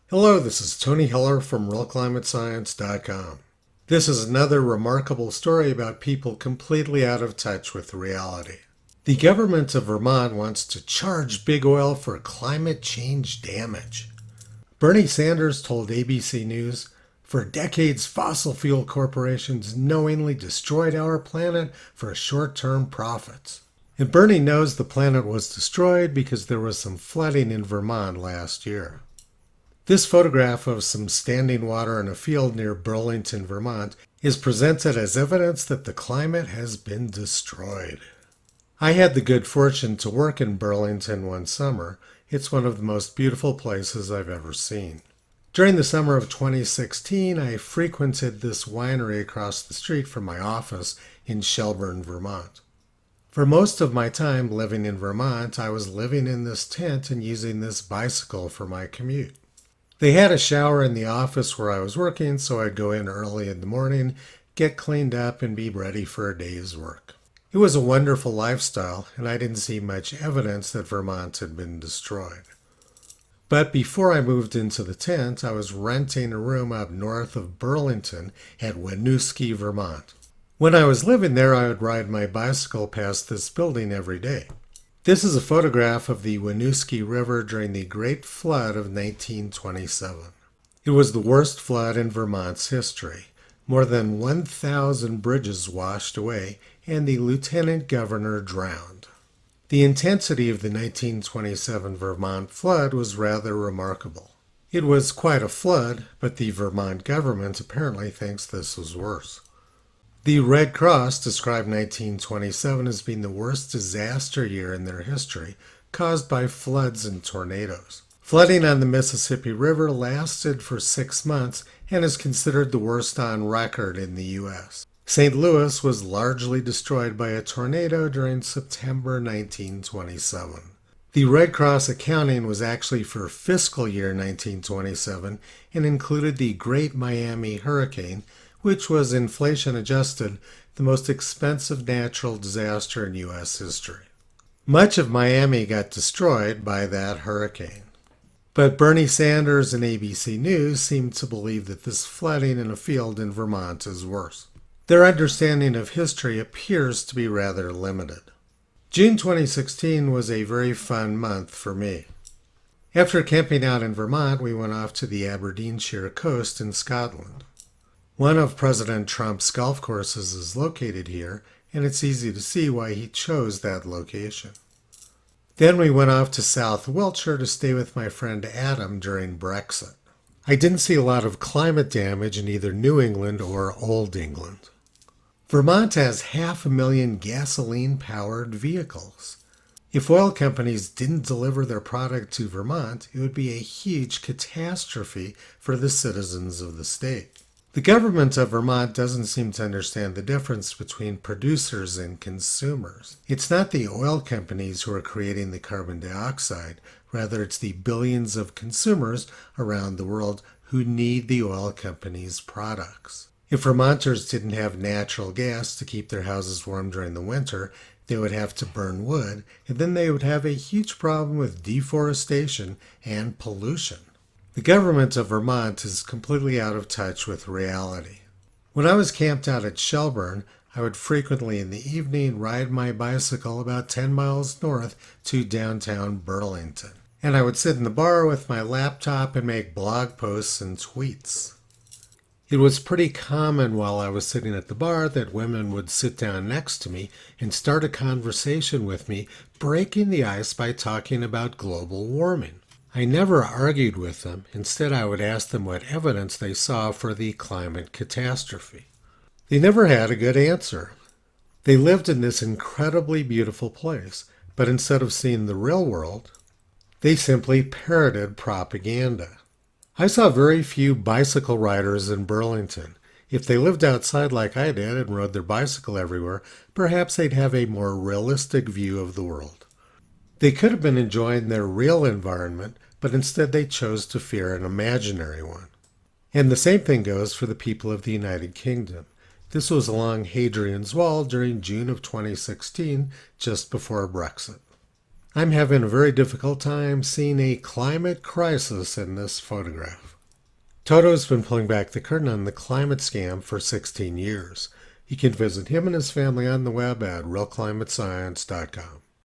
Hello, this is Tony Heller from RealClimateScience.com. This is another remarkable story about people completely out of touch with reality. The government of Vermont wants to charge big oil for climate change damage. Bernie Sanders told ABC News, "For decades, fossil fuel corporations knowingly destroyed our planet for short-term profits." And Bernie knows the planet was destroyed because there was some flooding in Vermont last year. This photograph of some standing water in a field near Burlington, Vermont, is presented as evidence that the climate has been destroyed. I had the good fortune to work in Burlington one summer. It's one of the most beautiful places I've ever seen. During the summer of 2016, I frequented this winery across the street from my office in Shelburne, Vermont. For most of my time living in Vermont, I was living in this tent and using this bicycle for my commute. They had a shower in the office where I was working, so I'd go in early in the morning, get cleaned up, and be ready for a day's work. It was a wonderful lifestyle, and I didn't see much evidence that Vermont had been destroyed. But before I moved into the tent, I was renting a room up north of Burlington at Winooski, Vermont. When I was living there, I would ride my bicycle past this building every day. This is a photograph of the Winooski River during the Great Flood of 1927. It was the worst flood in Vermont's history. More than 1,000 bridges washed away, and the lieutenant governor drowned. The intensity of the 1927 Vermont flood was rather remarkable. It was quite a flood, but the Vermont government apparently thinks this was worse. The Red Cross described 1927 as being the worst disaster year in their history, caused by floods and tornadoes. Flooding on the Mississippi River lasted for 6 months and is considered the worst on record in the U.S. St. Louis was largely destroyed by a tornado during September 1927. The Red Cross accounting was actually for fiscal year 1927 and included the Great Miami Hurricane, which was inflation-adjusted the most expensive natural disaster in U.S. history. Much of Miami got destroyed by that hurricane. But Bernie Sanders and ABC News seem to believe that this flooding in a field in Vermont is worse. Their understanding of history appears to be rather limited. June 2016 was a very fun month for me. After camping out in Vermont, we went off to the Aberdeenshire coast in Scotland. One of President Trump's golf courses is located here, and it's easy to see why he chose that location. Then we went off to South Wiltshire to stay with my friend Adam during Brexit. I didn't see a lot of climate damage in either New England or Old England. Vermont has 500,000 gasoline-powered vehicles. If oil companies didn't deliver their product to Vermont, it would be a huge catastrophe for the citizens of the state. The government of Vermont doesn't seem to understand the difference between producers and consumers. It's not the oil companies who are creating the carbon dioxide. Rather, it's the billions of consumers around the world who need the oil companies' products. If Vermonters didn't have natural gas to keep their houses warm during the winter, they would have to burn wood, and then they would have a huge problem with deforestation and pollution. The government of Vermont is completely out of touch with reality. When I was camped out at Shelburne, I would frequently in the evening ride my bicycle about 10 miles north to downtown Burlington. And I would sit in the bar with my laptop and make blog posts and tweets. It was pretty common while I was sitting at the bar that women would sit down next to me and start a conversation with me, breaking the ice by talking about global warming. I never argued with them. Instead, I would ask them what evidence they saw for the climate catastrophe. They never had a good answer. They lived in this incredibly beautiful place, but instead of seeing the real world, they simply parroted propaganda. I saw very few bicycle riders in Burlington. If they lived outside like I did and rode their bicycle everywhere, perhaps they'd have a more realistic view of the world. They could have been enjoying their real environment, but instead they chose to fear an imaginary one. And the same thing goes for the people of the United Kingdom. This was along Hadrian's Wall during June of 2016, just before Brexit. I'm having a very difficult time seeing a climate crisis in this photograph. Toto's been pulling back the curtain on the climate scam for 16 years. You can visit him and his family on the web at realclimatescience.com.